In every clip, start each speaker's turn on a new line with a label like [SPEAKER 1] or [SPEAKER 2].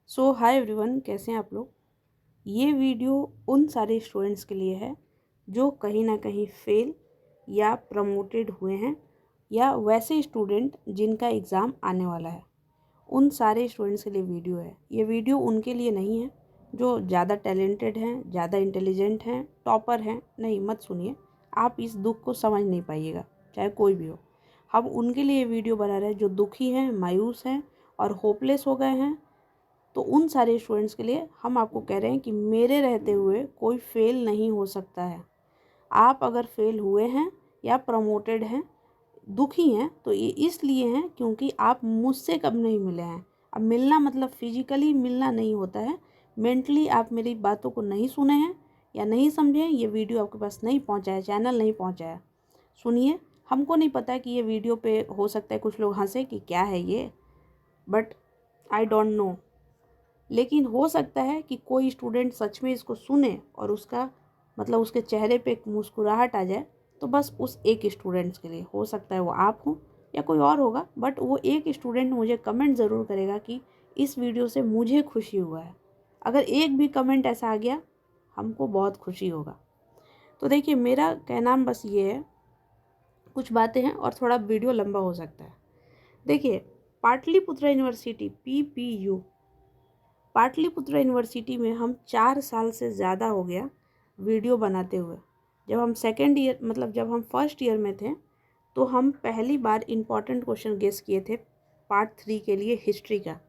[SPEAKER 1] Hi everyone, कैसे हैं आप लोग। ये वीडियो उन सारे स्टूडेंट्स के लिए है जो कहीं ना कहीं फेल या प्रमोटेड हुए हैं, या वैसे स्टूडेंट जिनका एग्ज़ाम आने वाला है। उन सारे स्टूडेंट्स के लिए वीडियो है। ये वीडियो उनके लिए नहीं है जो ज़्यादा टैलेंटेड हैं, ज़्यादा इंटेलिजेंट हैं, टॉपर हैं। नहीं, मत सुनिए। आप इस दुख को समझ नहीं पाइएगा, चाहे कोई भी हो। हम उनके लिए वीडियो बना रहे हैं जो दुखी हैं, मायूस हैं और होपलेस हो गए हैं। तो उन सारे स्टूडेंट्स के लिए हम आपको कह रहे हैं कि मेरे रहते हुए कोई फेल नहीं हो सकता है। आप अगर फेल हुए हैं या प्रमोटेड हैं, दुखी हैं, तो ये इसलिए हैं क्योंकि आप मुझसे कब नहीं मिले हैं। अब मिलना मतलब फिजिकली मिलना नहीं होता है, मेंटली आप मेरी बातों को नहीं सुने हैं या नहीं समझे हैं। ये वीडियो आपके पास नहीं पहुंचा है, चैनल नहीं पहुंचा है। सुनिए, हमको नहीं पता कि ये वीडियो पे हो सकता है कुछ लोग हंसे कि क्या है ये, बट आई डोंट नो। लेकिन हो सकता है कि कोई स्टूडेंट सच में इसको सुने और उसका मतलब उसके चेहरे पे एक मुस्कुराहट आ जाए। तो बस उस एक स्टूडेंट्स के लिए हो सकता है, वो आप हो या कोई और होगा, बट वो एक स्टूडेंट मुझे कमेंट ज़रूर करेगा कि इस वीडियो से मुझे खुशी हुआ है। अगर एक भी कमेंट ऐसा आ गया, हमको बहुत खुशी होगा। तो देखिए, मेरा कहना बस ये है, कुछ बातें हैं और थोड़ा वीडियो लंबा हो सकता है। देखिए, Pataliputra university PPU, Pataliputra university में हम 4 साल से ज़्यादा हो गया वीडियो बनाते हुए। जब हम सेकेंड ईयर मतलब जब हम फर्स्ट ईयर में थे, तो हम पहली बार इम्पॉर्टेंट क्वेश्चन गेस किए थे पार्ट 3 के लिए, हिस्ट्री का।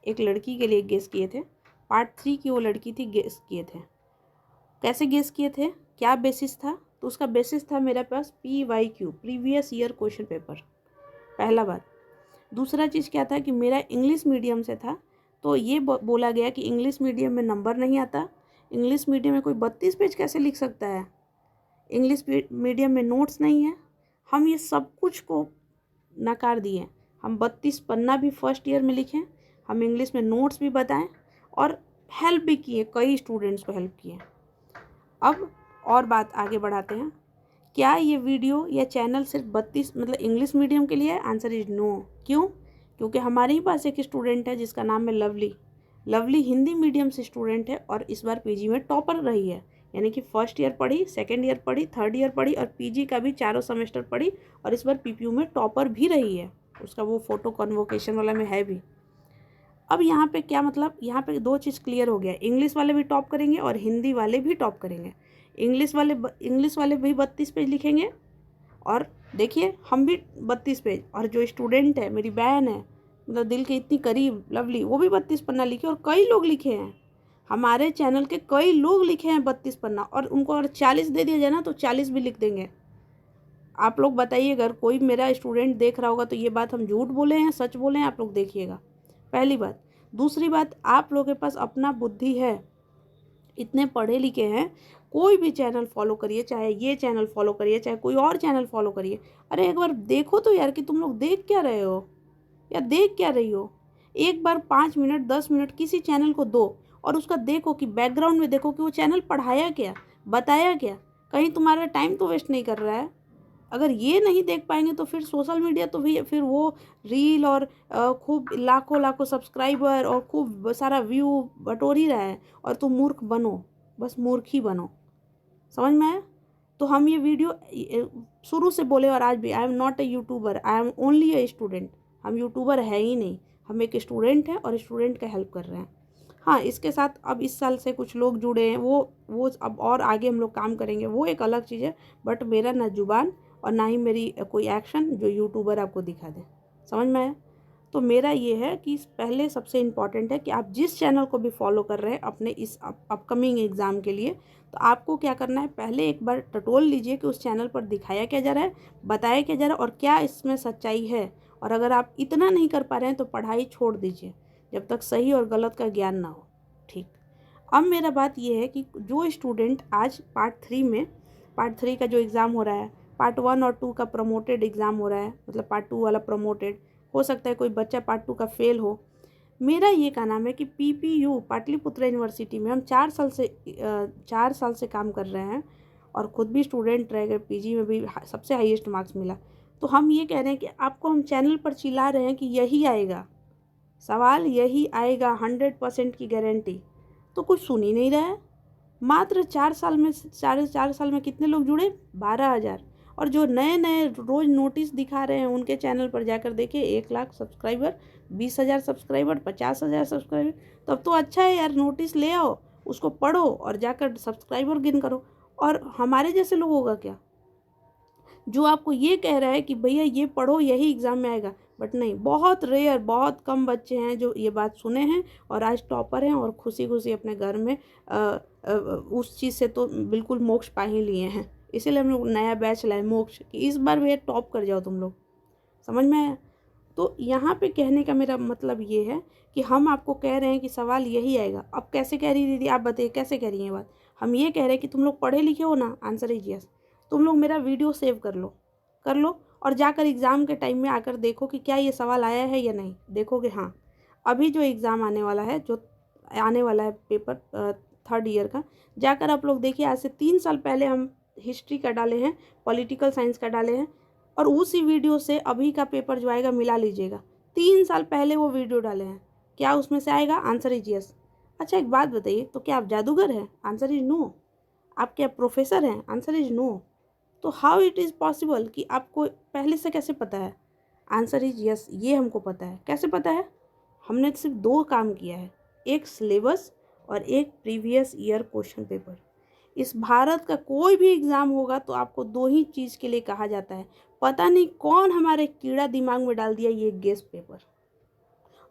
[SPEAKER 1] एक लड़की के लिए गेस किए थे, पार्ट 3 की वो लड़की थी, गेस किए थे। कैसे गेस किए थे, क्या बेसिस था? तो उसका बेसिस था मेरे पास PYQ, previous year question paper, पहला बात। दूसरा चीज़ क्या था कि मेरा इंग्लिश मीडियम से था, तो ये बोला गया कि इंग्लिश मीडियम में नंबर नहीं आता। इंग्लिश मीडियम में कोई 32 पेज कैसे लिख सकता है? इंग्लिश मीडियम में नोट्स नहीं है। हम ये सब कुछ को नकार दिए। हम 32 पन्ना भी फर्स्ट ईयर में लिखे, हम इंग्लिश में नोट्स भी बताएं और हेल्प भी किए, कई स्टूडेंट्स को हेल्प किए। अब और बात आगे बढ़ाते हैं। क्या ये वीडियो या चैनल सिर्फ 32 मतलब इंग्लिश मीडियम के लिए है? Answer is no. क्यों? क्योंकि हमारे ही पास एक स्टूडेंट है जिसका नाम है लवली। लवली हिंदी मीडियम से स्टूडेंट है और इस बार PG में टॉपर रही है। यानी कि फर्स्ट ईयर पढ़ी, सेकेंड ईयर पढ़ी, थर्ड ईयर पढ़ी और PG का भी चारों सेमेस्टर पढ़ी, और इस बार PPU में टॉपर भी रही है। उसका वो फोटो कन्वोकेशन वाला में है भी। अब यहाँ पे क्या मतलब, यहाँ पे दो चीज़ क्लियर हो गया, इंग्लिश वाले भी टॉप करेंगे और हिंदी वाले भी टॉप करेंगे। इंग्लिश वाले भी 32 पेज लिखेंगे, और देखिए हम भी 32 पेज, और जो स्टूडेंट है, मेरी बहन है, मतलब दिल के इतनी करीब, लवली, वो भी 32 पन्ना लिखे, और कई लोग लिखे हैं। हमारे चैनल के कई लोग लिखे हैं 32 पन्ना, और उनको अगर 40 दे दिया जाए ना तो 40 भी लिख देंगे। आप लोग बताइए, अगर कोई मेरा स्टूडेंट देख रहा होगा तो ये बात हम झूठ बोले हैं, सच बोले हैं, आप लोग देखिएगा। पहली बात। दूसरी बात, आप लोगों के पास अपना बुद्धि है, इतने पढ़े लिखे हैं, कोई भी चैनल फॉलो करिए, चाहे ये चैनल फॉलो करिए, चाहे कोई और चैनल फॉलो करिए। अरे एक बार देखो तो यार कि तुम लोग देख क्या रहे हो या देख क्या रही हो। एक बार 5 मिनट 10 मिनट किसी चैनल को दो, और उसका देखो कि बैकग्राउंड में देखो कि वो चैनल पढ़ाया क्या, बताया क्या। कहीं तुम्हारा टाइम तो वेस्ट नहीं कर रहा है। अगर ये नहीं देख पाएंगे तो फिर सोशल मीडिया तो भी फिर वो रील और खूब लाखों लाखों सब्सक्राइबर और खूब सारा व्यू बटोर ही रहा है, और तुम मूर्ख बनो, बस मूर्ख ही बनो। समझ में आया? तो हम ये वीडियो शुरू से बोले और आज भी, I am not a YouTuber, I am only a student. हम यूट्यूबर है ही नहीं, हम एक स्टूडेंट हैं और स्टूडेंट का हेल्प कर रहे हैं। हाँ, इसके साथ अब इस साल से कुछ लोग जुड़े हैं, वो अब और आगे हम लोग काम करेंगे, वो एक अलग चीज़ है। बट मेरा ना जुबान और ना ही मेरी कोई एक्शन जो यूट्यूबर आपको दिखा दे। समझ में आया? तो मेरा ये है कि पहले सबसे इम्पॉर्टेंट है कि आप जिस चैनल को भी फॉलो कर रहे हैं अपने इस अपकमिंग एग्ज़ाम के लिए, तो आपको क्या करना है, पहले एक बार टटोल लीजिए कि उस चैनल पर दिखाया क्या जा रहा है, बताया क्या जा रहा है और क्या इसमें सच्चाई है। और अगर आप इतना नहीं कर पा रहे हैं तो पढ़ाई छोड़ दीजिए जब तक सही और गलत का ज्ञान ना हो। ठीक। अब मेरा बात ये है कि जो स्टूडेंट आज पार्ट थ्री का जो एग्ज़ाम हो रहा है, पार्ट 1 और 2 का प्रमोटेड एग्ज़ाम हो रहा है, मतलब पार्ट 2 वाला प्रमोटेड, हो सकता है कोई बच्चा पार्ट 2 का फेल हो। मेरा ये कहना है कि PPU पाटलिपुत्र यूनिवर्सिटी में हम 4 साल से काम कर रहे हैं, और ख़ुद भी स्टूडेंट रह गए, PG में भी सबसे हाईएस्ट मार्क्स मिला। तो हम ये कह रहे हैं कि आपको हम चैनल पर चिल्ला रहे हैं कि यही आएगा, सवाल यही आएगा 100% की गारंटी। तो कुछ सुन ही नहीं रहा है। मात्र 4 साल में, 4.5 साल में कितने लोग जुड़े? 12,000। और जो नए नए रोज नोटिस दिखा रहे हैं उनके चैनल पर जाकर देखिए, 1 लाख सब्सक्राइबर, 20,000 सब्सक्राइबर, 50,000 सब्सक्राइबर। तब तो अच्छा है यार, नोटिस ले आओ, उसको पढ़ो और जाकर सब्सक्राइबर गिन करो। और हमारे जैसे लोगों का क्या, जो आपको ये कह रहा है कि भैया ये पढ़ो यही एग्ज़ाम में आएगा, बट नहीं, बहुत रेयर, बहुत कम बच्चे हैं जो ये बात सुने हैं और आज टॉपर हैं और खुशी खुशी अपने घर में उस चीज़ से तो बिल्कुल मोक्ष पा ही लिए हैं। इसीलिए हम लोग नया बैच लाए मोक्ष कि इस बार भैया टॉप कर जाओ तुम लोग। समझ में आया? तो यहाँ पे कहने का मेरा मतलब ये है कि हम आपको कह रहे हैं कि सवाल यही आएगा। अब कैसे कह रही दीदी, आप बताइए कैसे कह रही हैं बात? हम ये कह रहे हैं कि तुम लोग पढ़े लिखे हो ना, आंसर इज यस। तुम लोग मेरा वीडियो सेव कर लो और जाकर एग्ज़ाम के टाइम में आकर देखो कि क्या ये सवाल आया है या नहीं। देखोगे हाँ, अभी जो एग्ज़ाम आने वाला है, जो आने वाला है पेपर 3rd ईयर का, जाकर आप लोग देखिए। आज से 3 साल पहले हम हिस्ट्री का डाले हैं, पॉलिटिकल साइंस का डाले हैं, और उसी वीडियो से अभी का पेपर जो आएगा मिला लीजिएगा। 3 साल पहले वो वीडियो डाले हैं, क्या उसमें से आएगा? Answer is yes. अच्छा एक बात बताइए, तो क्या आप जादूगर हैं? Answer is no. आप क्या प्रोफेसर हैं? Answer is no. तो हाउ इट इज़ पॉसिबल कि आपको पहले से कैसे पता है? आंसर इज यस, ये हमको पता है। कैसे पता है? हमने सिर्फ 2 काम किया है, एक सिलेबस और एक प्रीवियस ईयर क्वेश्चन पेपर। इस भारत का कोई भी एग्ज़ाम होगा तो आपको 2 ही चीज़ के लिए कहा जाता है। पता नहीं कौन हमारे कीड़ा दिमाग में डाल दिया ये गेस्ट पेपर।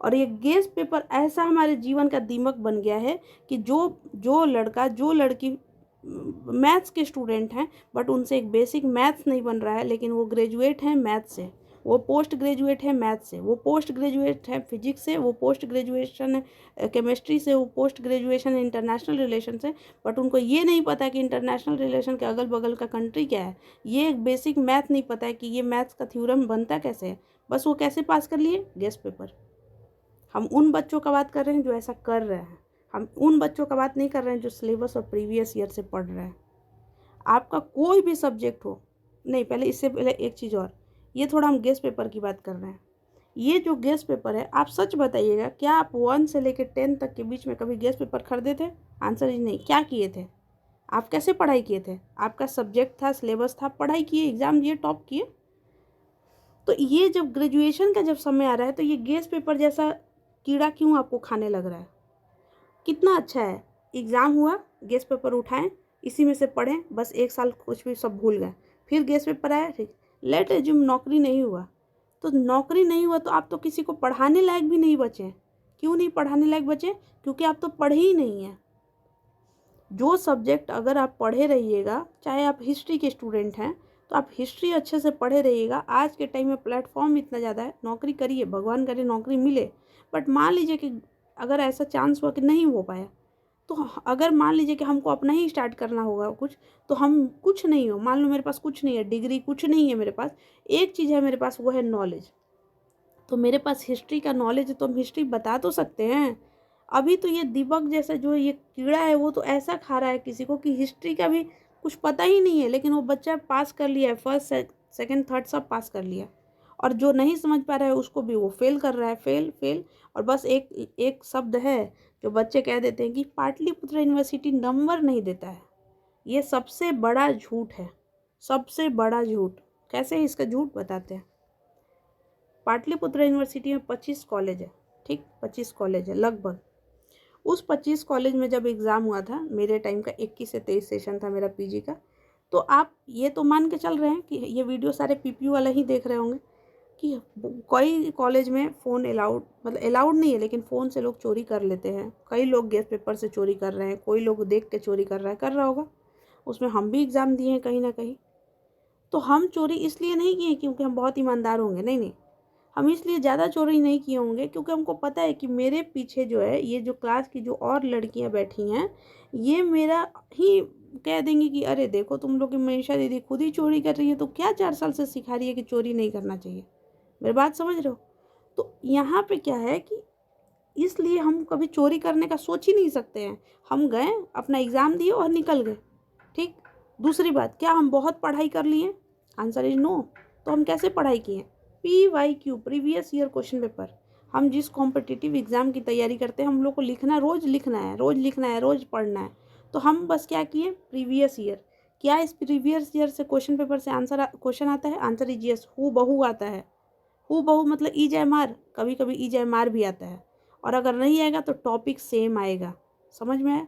[SPEAKER 1] और ये गेस्ट पेपर ऐसा हमारे जीवन का दीमक बन गया है कि जो लड़का, जो लड़की मैथ्स के स्टूडेंट हैं बट उनसे एक बेसिक मैथ्स नहीं बन रहा है, लेकिन वो ग्रेजुएट हैं मैथ्स से, वो पोस्ट ग्रेजुएट है मैथ्स से, वो पोस्ट ग्रेजुएट है फिजिक्स से, वो पोस्ट ग्रेजुएशन है केमिस्ट्री से, वो पोस्ट ग्रेजुएशन है इंटरनेशनल रिलेशन से। बट उनको ये नहीं पता कि इंटरनेशनल रिलेशन के अगल बगल का कंट्री क्या है। ये एक बेसिक मैथ नहीं पता है कि ये मैथ्स का थ्योरम बनता कैसे है। बस वो कैसे पास कर लिए? Guest paper. हम उन बच्चों का बात कर रहे हैं जो ऐसा कर रहे हैं। हम उन बच्चों का बात नहीं कर रहे हैं जो सिलेबस और प्रीवियस ईयर से पढ़ रहे हैं। आपका कोई भी सब्जेक्ट हो, नहीं पहले इससे पहले एक चीज़ और, ये थोड़ा हम गेस्ट पेपर की बात कर रहे हैं। ये जो गेस्ट पेपर है, आप सच बताइएगा, क्या आप 1 से लेकर 10 तक के बीच में कभी गेस्ट पेपर खरीदे थे? आंसर ही नहीं। क्या किए थे? आप कैसे पढ़ाई किए थे? आपका सब्जेक्ट था, सिलेबस था, पढ़ाई किए, एग्ज़ाम दिए, टॉप किए। तो ये जब ग्रेजुएशन का जब समय आ रहा है तो ये गेस्ट पेपर जैसा कीड़ा क्यों आपको खाने लग रहा है? कितना अच्छा है, एग्ज़ाम हुआ, गेस्ट पेपर उठाएं, इसी में से पढ़ें, बस 1 साल कुछ भी सब भूल गए, फिर गेस्ट पेपर आया, ठीक। लेट एज्यूम नौकरी नहीं हुआ, तो नौकरी नहीं हुआ तो आप तो किसी को पढ़ाने लायक भी नहीं बचे। क्यों नहीं पढ़ाने लायक बचे? क्योंकि आप तो पढ़े ही नहीं हैं। जो सब्जेक्ट अगर आप पढ़े रहिएगा, चाहे आप हिस्ट्री के स्टूडेंट हैं तो आप हिस्ट्री अच्छे से पढ़े रहिएगा। आज के टाइम में प्लेटफॉर्म इतना ज़्यादा है, नौकरी करिए, भगवान करे नौकरी मिले। बट मान लीजिए कि अगर ऐसा चांस हुआ कि नहीं हो पाया, तो अगर मान लीजिए कि हमको अपना ही स्टार्ट करना होगा कुछ, तो हम कुछ नहीं हो, मान लो मेरे पास कुछ नहीं है, डिग्री कुछ नहीं है मेरे पास, एक चीज़ है मेरे पास, वो है नॉलेज। तो मेरे पास हिस्ट्री का नॉलेज है तो हम हिस्ट्री बता तो सकते हैं। अभी तो ये दीपक जैसा जो ये कीड़ा है वो तो ऐसा खा रहा है किसी को कि हिस्ट्री का भी कुछ पता ही नहीं है, लेकिन वो बच्चा पास कर लिया है, फर्स्ट सेकंड थर्ड सब पास कर लिया। और जो नहीं समझ पा रहा है उसको भी वो फेल कर रहा है, फेल फेल। और बस एक एक शब्द है जो बच्चे कह देते हैं कि पाटलिपुत्र यूनिवर्सिटी नंबर नहीं देता है। ये सबसे बड़ा झूठ है, सबसे बड़ा झूठ। कैसे इसका झूठ बताते हैं। पाटलिपुत्र यूनिवर्सिटी में 25 कॉलेज है, ठीक, 25 कॉलेज है लगभग। उस 25 कॉलेज में जब एग्ज़ाम हुआ था मेरे टाइम का, 21 से 23 सेशन था मेरा पीजी का, तो आप ये तो मान के चल रहे हैं कि ये वीडियो सारे पीपीयू वाला ही देख रहे होंगे कि कई कॉलेज में फ़ोन अलाउड, मतलब अलाउड नहीं है, लेकिन फ़ोन से लोग चोरी कर लेते हैं। कई लोग गेस्ट पेपर से चोरी कर रहे हैं, कोई लोग देख के चोरी कर रहा है, कर रहा होगा। उसमें हम भी एग्ज़ाम दिए हैं कहीं ना कहीं। तो हम चोरी इसलिए नहीं किए क्योंकि हम बहुत ईमानदार होंगे, नहीं नहीं, हम इसलिए ज़्यादा चोरी नहीं किए होंगे क्योंकि हमको पता है कि मेरे पीछे जो है ये जो क्लास की जो और लड़कियां बैठी हैं, ये मेरा ही कह देंगी कि अरे देखो तुम लोग की मनीषा दीदी खुद ही चोरी कर रही है, तो क्या 4 साल से सिखा रही है कि चोरी नहीं करना चाहिए। मेरी बात समझ रहे हो? तो यहाँ पे क्या है कि इसलिए हम कभी चोरी करने का सोच ही नहीं सकते हैं। हम गए, अपना एग्ज़ाम दिए और निकल गए, ठीक। दूसरी बात, क्या हम बहुत पढ़ाई कर लिए? Answer is no. तो हम कैसे पढ़ाई किए? PYQ, previous year question paper. हम जिस कॉम्पिटिटिव एग्ज़ाम की तैयारी करते हैं, हम लोग को लिखना, रोज़ लिखना है, रोज़ लिखना है, रोज़ पढ़ना है। तो हम बस क्या किए, प्रीवियस ईयर, क्या इस प्रीवियस ईयर से क्वेश्चन पेपर से क्वेश्चन आता है? आंसर इज यस, हूबहू आता है। हूबहू मतलब ई-जे-एम-आर, कभी कभी ई-जे-एम-आर भी आता है, और अगर नहीं आएगा तो टॉपिक सेम आएगा। समझ में आया?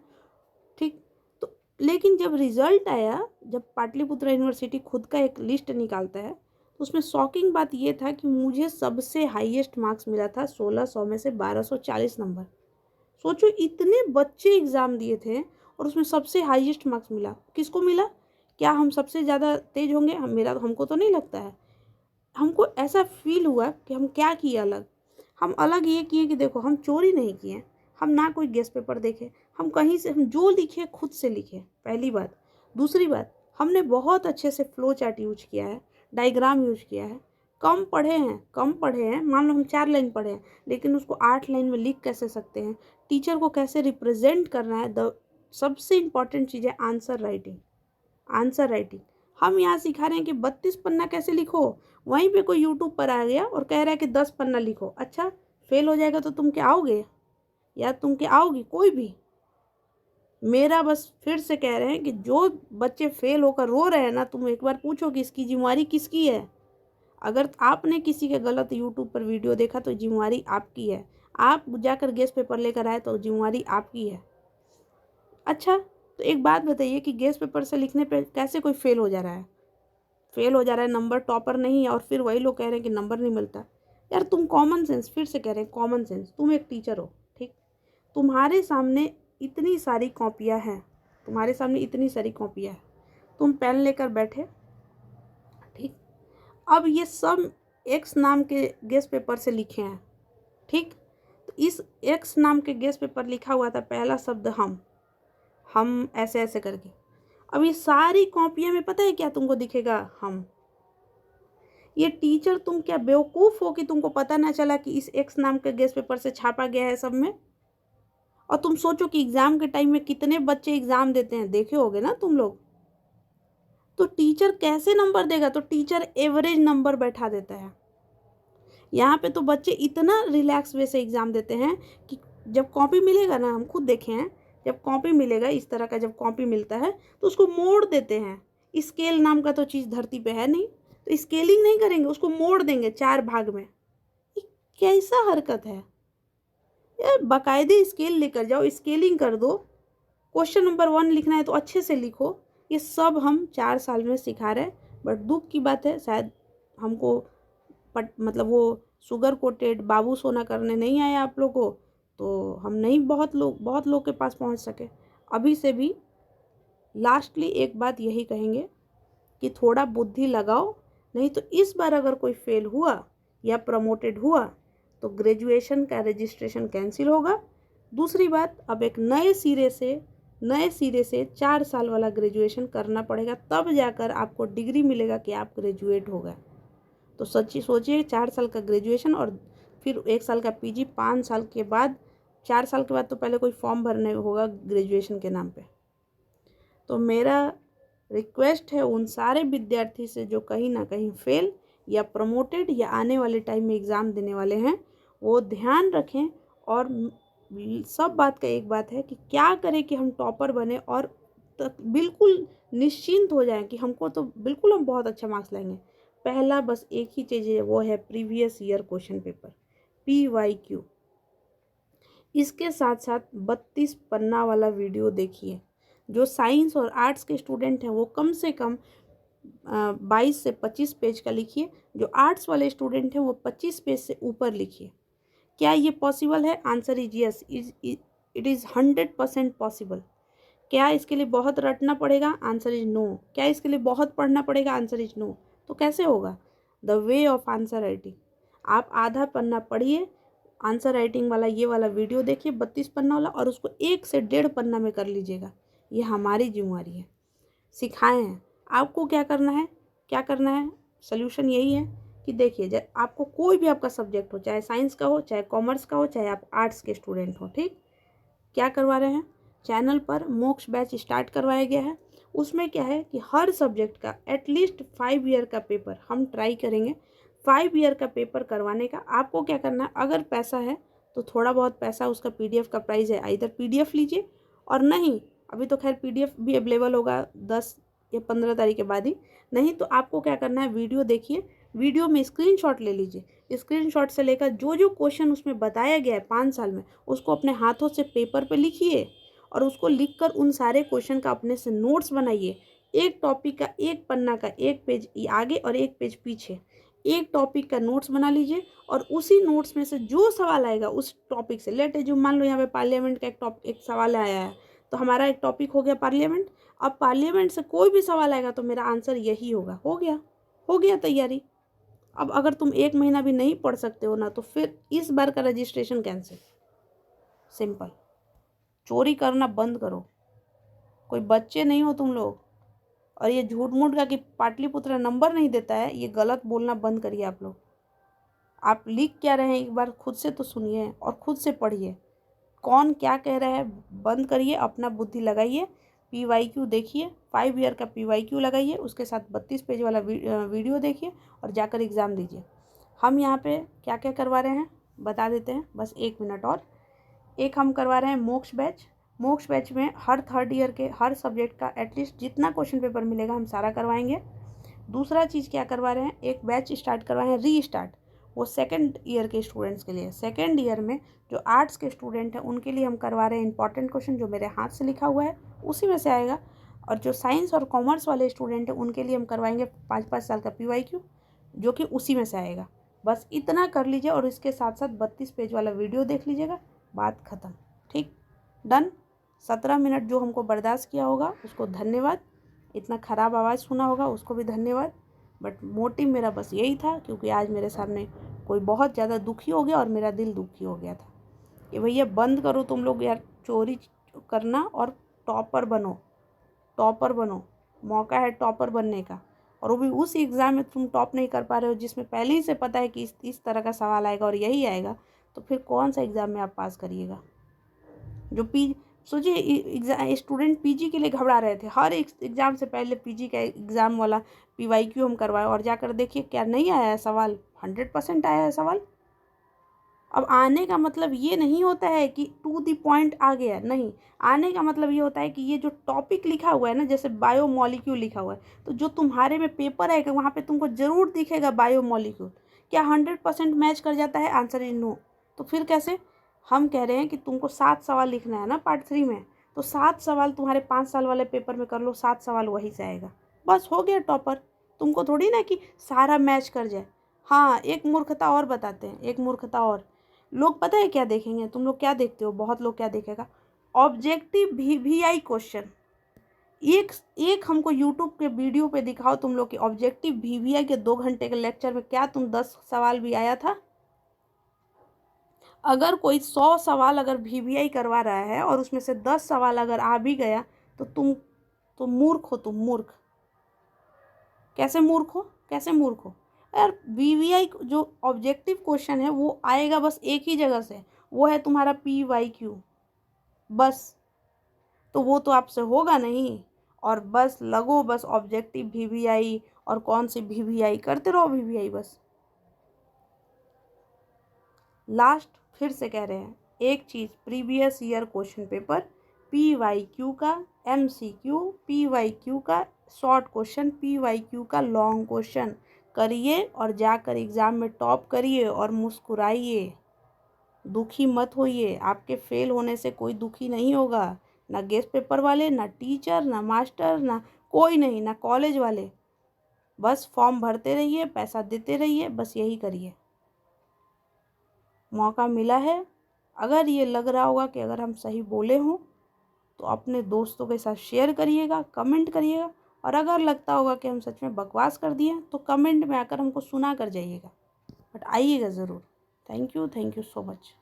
[SPEAKER 1] ठीक। तो लेकिन जब रिजल्ट आया, जब पाटलिपुत्र यूनिवर्सिटी खुद का एक लिस्ट निकालता है, तो उसमें शॉकिंग बात ये था कि मुझे सबसे हाईएस्ट मार्क्स मिला था 1600 में से 1240 नंबर। सोचो, इतने बच्चे एग्ज़ाम दिए थे और उसमें सबसे हाईएस्ट मार्क्स मिला। किसको मिला? क्या हम सबसे ज़्यादा तेज होंगे? हमको तो नहीं लगता है। हमको ऐसा फील हुआ कि हम क्या किए अलग। हम अलग ये किए कि देखो, हम चोरी नहीं किए, हम ना कोई गेस्ट पेपर देखे, हम कहीं से, हम जो लिखे खुद से लिखे, पहली बात। दूसरी बात, हमने बहुत अच्छे से फ्लो चार्ट यूज किया है, डायग्राम यूज किया है। कम पढ़े हैं, मान लो हम 4 लाइन पढ़े हैं, लेकिन उसको 8 लाइन में लिख कैसे सकते हैं, टीचर को कैसे रिप्रेजेंट करना है। सबसे इम्पॉर्टेंट चीज़ है आंसर राइटिंग। आंसर राइटिंग हम यहाँ सिखा रहे हैं कि 32 पन्ना कैसे लिखो। वहीं पे कोई यूट्यूब पर आ गया और कह रहा है कि 10 पन्ना लिखो। अच्छा, फेल हो जाएगा तो तुम क्या आओगे, या तुम क्या आओगी? कोई भी। मेरा बस फिर से कह रहे हैं कि जो बच्चे फेल होकर रो रहे हैं ना, तुम एक बार पूछो कि इसकी जिम्मेवारी किसकी है। अगर आपने किसी के गलत यूट्यूब पर वीडियो देखा तो जिम्मेवारी आपकी है। आप जाकर गेस्ट पेपर लेकर आए तो जिम्मेवारी आपकी है। अच्छा, तो एक बात बताइए कि गेस्ट पेपर से लिखने पे कैसे कोई फेल हो जा रहा है? फेल हो जा रहा है, नंबर टॉपर नहीं है, और फिर वही लोग कह रहे हैं कि नंबर नहीं मिलता। यार तुम कॉमन सेंस, फिर से कह रहे हैं कॉमन सेंस, तुम एक टीचर हो, ठीक? तुम्हारे सामने इतनी सारी कॉपियाँ हैं, तुम पेन लेकर बैठे, ठीक? अब ये सब एक्स नाम के गेस्ट पेपर से लिखे हैं, ठीक? तो इस एक्स नाम के गेस्ट पेपर लिखा हुआ था, पहला शब्द हम ऐसे ऐसे करके। अब ये सारी कॉपियाँ में पता है क्या तुमको दिखेगा? हम। ये टीचर, तुम क्या बेवकूफ़ हो कि तुमको पता ना चला कि इस एक्स नाम के गेस्ट पेपर से छापा गया है सब में? और तुम सोचो कि एग्ज़ाम के टाइम में कितने बच्चे एग्ज़ाम देते हैं, देखे होगे ना तुम लोग। तो टीचर कैसे नंबर देगा? तो टीचर एवरेज नंबर बैठा देता है। यहाँ पे तो बच्चे इतना रिलैक्स वे से एग्ज़ाम देते हैं कि जब कॉपी मिलेगा ना, हम खुद देखे हैं, जब कॉपी मिलेगा, इस तरह का जब कॉपी मिलता है तो उसको मोड़ देते हैं। स्केल नाम का तो चीज़ धरती पे है नहीं, तो स्केलिंग नहीं करेंगे, उसको मोड़ देंगे 4 भाग में। ये कैसा हरकत है यार? बाकायदे स्केल लेकर जाओ, स्केलिंग कर दो। क्वेश्चन नंबर 1 लिखना है तो अच्छे से लिखो। ये सब हम 4 साल में सिखा रहे हैं। बट दुख की बात है, शायद हमको मतलब वो शुगर कोटेड बाबू सोना करने नहीं आया आप लोग को, तो हम नहीं बहुत लोग के पास पहुंच सके। अभी से भी लास्टली एक बात यही कहेंगे कि थोड़ा बुद्धि लगाओ, नहीं तो इस बार अगर कोई फेल हुआ या प्रमोटेड हुआ तो ग्रेजुएशन का रजिस्ट्रेशन कैंसिल होगा। दूसरी बात, अब एक नए सिरे से 4 साल वाला ग्रेजुएशन करना पड़ेगा, तब जाकर आपको डिग्री मिलेगा कि आप ग्रेजुएट हो गए। तो सच्ची सोचिए, 4 साल का ग्रेजुएशन और फिर 1 साल का पीजी, 5 साल के बाद, 4 साल के बाद तो पहले कोई फॉर्म भरने होगा ग्रेजुएशन के नाम पे। तो मेरा रिक्वेस्ट है उन सारे विद्यार्थी से जो कहीं ना कहीं फेल या प्रमोटेड या आने वाले टाइम में एग्ज़ाम देने वाले हैं, वो ध्यान रखें। और सब बात का एक बात है कि क्या करें कि हम टॉपर बने और बिल्कुल निश्चिंत हो जाएं कि हमको तो बिल्कुल हम बहुत अच्छा मार्क्स लाएंगे। पहला बस एक ही चीज़ है, वो है previous year question paper, PYQ। इसके साथ साथ 32 पन्ना वाला वीडियो देखिए। जो साइंस और आर्ट्स के स्टूडेंट हैं वो कम से कम 22 से 25 पेज का लिखिए। जो आर्ट्स वाले स्टूडेंट हैं वो 25 पेज से ऊपर लिखिए। क्या ये पॉसिबल है? Answer is yes, it is 100% possible. क्या इसके लिए बहुत रटना पड़ेगा? Answer is no. क्या इसके लिए बहुत पढ़ना पड़ेगा? Answer is no. तो कैसे होगा? The way of answer writing. आप आधा पन्ना पढ़िए, आंसर राइटिंग वाला ये वाला वीडियो देखिए 32 पन्ना वाला, और उसको 1 से 1.5 पन्ना में कर लीजिएगा। ये हमारी जिम्मेवारी है, सिखाए हैं आपको क्या करना है। सोल्यूशन यही है कि देखिए, आपको कोई भी आपका सब्जेक्ट हो, चाहे साइंस का हो, चाहे कॉमर्स का हो, चाहे आप आर्ट्स के स्टूडेंट हो, ठीक? क्या करवा रहे हैं? चैनल पर मोक्ष बैच स्टार्ट करवाया गया है। उसमें क्या है कि हर सब्जेक्ट का एटलीस्ट 5 ईयर का पेपर हम ट्राई करेंगे। 5 ईयर का पेपर करवाने का आपको क्या करना है, अगर पैसा है तो थोड़ा बहुत पैसा उसका PDF का प्राइस है, इधर PDF लीजिए, और नहीं अभी तो खैर PDF भी अवेलेबल होगा 10 या 15 तारीख के बाद ही, नहीं तो आपको क्या करना है, वीडियो देखिए, वीडियो में स्क्रीनशॉट ले लीजिए, स्क्रीनशॉट से लेकर जो जो क्वेश्चन उसमें बताया गया है 5 साल में उसको अपने हाथों से पेपर पे लिखिए, और उसको लिखकर उन सारे क्वेश्चन का अपने से नोट्स बनाइए। एक टॉपिक का एक पन्ना का एक पेज आगे और एक पेज पीछे, एक टॉपिक का नोट्स बना लीजिए, और उसी नोट्स में से जो सवाल आएगा उस टॉपिक से लेट जो मान लो यहाँ पे पार्लियामेंट का एक सवाल आया है, तो हमारा एक टॉपिक हो गया पार्लियामेंट। अब पार्लियामेंट से कोई भी सवाल आएगा तो मेरा आंसर यही होगा, हो गया तैयारी। अब अगर तुम 1 महीना भी नहीं पढ़ सकते हो ना, तो फिर इस बार का रजिस्ट्रेशन कैंसिल। सिंपल। चोरी करना बंद करो, कोई बच्चे नहीं हो तुम लोग। और ये झूठ मूठ का कि पाटलिपुत्र नंबर नहीं देता है, ये गलत बोलना बंद करिए आप लोग। आप लिख क्या रहे हैं एक बार खुद से तो सुनिए और खुद से पढ़िए, कौन क्या कह रहा है बंद करिए, अपना बुद्धि लगाइए, PYQ देखिए, 5 ईयर का PYQ लगाइए, उसके साथ 32 पेज वाला वीडियो देखिए और जाकर एग्ज़ाम दीजिए। हम यहाँ पे क्या क्या करवा रहे हैं बता देते हैं, बस 1 मिनट और। एक हम करवा रहे हैं मोक्ष बैच में हर 3rd ईयर के हर सब्जेक्ट का एटलीस्ट जितना क्वेश्चन पेपर मिलेगा हम सारा करवाएंगे। दूसरा चीज़ क्या करवा रहे हैं, एक बैच स्टार्ट करवाए हैं रीस्टार्ट, वो 2nd ईयर के स्टूडेंट्स के लिए। 2nd ईयर में जो आर्ट्स के स्टूडेंट हैं उनके लिए हम करवा रहे हैं इंपॉर्टेंट क्वेश्चन जो मेरे हाथ से लिखा हुआ है उसी में से आएगा, और जो साइंस और कॉमर्स वाले स्टूडेंट हैं उनके लिए हम करवाएंगे 5-5 साल का PYQ जो कि उसी में से आएगा। बस इतना कर लीजिए और इसके साथ साथ 32 पेज वाला वीडियो देख लीजिएगा, बात ख़त्म। ठीक, डन। 17 मिनट जो हमको बर्दाश्त किया होगा उसको धन्यवाद, इतना ख़राब आवाज़ सुना होगा उसको भी धन्यवाद, बट मोटिव मेरा बस यही था क्योंकि आज मेरे सामने कोई बहुत ज़्यादा दुखी हो गया और मेरा दिल दुखी हो गया था कि भैया बंद करो तुम लोग यार चोरी करना और टॉपर बनो, मौका है टॉपर बनने का, और वो भी उस एग्ज़ाम में तुम टॉप नहीं कर पा रहे हो जिसमें पहले ही से पता है कि इस तरह का सवाल आएगा और यही आएगा, तो फिर कौन सा एग्ज़ाम में आप पास करिएगा। जो सोचिए स्टूडेंट PG के लिए घबरा रहे थे, हर एक एग्ज़ाम से पहले PG का एग्ज़ाम वाला PYQ हम करवाए और जाकर देखिए क्या नहीं आया है सवाल, 100% आया है सवाल। अब आने का मतलब ये नहीं होता है कि टू द पॉइंट आ गया, नहीं, आने का मतलब ये होता है कि ये जो टॉपिक लिखा हुआ है ना, जैसे बायोमॉलिक्यूल लिखा हुआ है, तो जो तुम्हारे में पेपर आएगा वहाँ पे तुमको ज़रूर दिखेगा बायोमॉलिक्यूल, क्या 100% मैच कर जाता है, आंसर इज नो। तो फिर कैसे, हम कह रहे हैं कि तुमको 7 सवाल लिखना है ना पार्ट 3 में, तो 7 सवाल तुम्हारे 5 साल वाले पेपर में कर लो, 7 सवाल वहीं से आएगा, बस हो गया टॉपर। तुमको थोड़ी ना कि सारा मैच कर जाए। हाँ, एक मूर्खता और बताते हैं, एक मूर्खता और, लोग पता है क्या देखेंगे, तुम लोग क्या देखते हो, बहुत लोग क्या देखेगा, ऑब्जेक्टिव VVI क्वेश्चन। एक हमको यूट्यूब के वीडियो पे दिखाओ तुम लोग कि ऑब्जेक्टिव VVI के 2 घंटे के लेक्चर में क्या तुम 10 सवाल भी आया था। अगर कोई 100 सवाल अगर VVI करवा रहा है और उसमें से 10 सवाल अगर आ भी गया तो तुम मूर्ख हो, तुम मूर्ख। कैसे मूर्ख हो यार। VVI जो ऑब्जेक्टिव क्वेश्चन है वो आएगा बस एक ही जगह से, वो है तुम्हारा PYQ, बस। तो वो तो आपसे होगा नहीं, और बस लगो बस ऑब्जेक्टिव VVI और कौन सी VVI करते रहो, VVI बस। लास्ट फिर से कह रहे हैं एक चीज़, previous year question paper PYQ का MCQ, PYQ का शॉर्ट क्वेश्चन, PYQ का लॉन्ग क्वेश्चन करिए और जाकर एग्ज़ाम में टॉप करिए और मुस्कुराइए, दुखी मत होइए। आपके फेल होने से कोई दुखी नहीं होगा, ना गेस्ट पेपर वाले, ना टीचर, ना मास्टर, ना कोई नहीं, ना कॉलेज वाले। बस फॉर्म भरते रहिए, पैसा देते रहिए, बस यही करिए। मौका मिला है, अगर ये लग रहा होगा कि अगर हम सही बोले हों तो अपने दोस्तों के साथ शेयर करिएगा, कमेंट करिएगा, और अगर लगता होगा कि हम सच में बकवास कर दिए तो कमेंट में आकर हमको सुना कर जाइएगा, बट आइएगा ज़रूर। Thank you so much.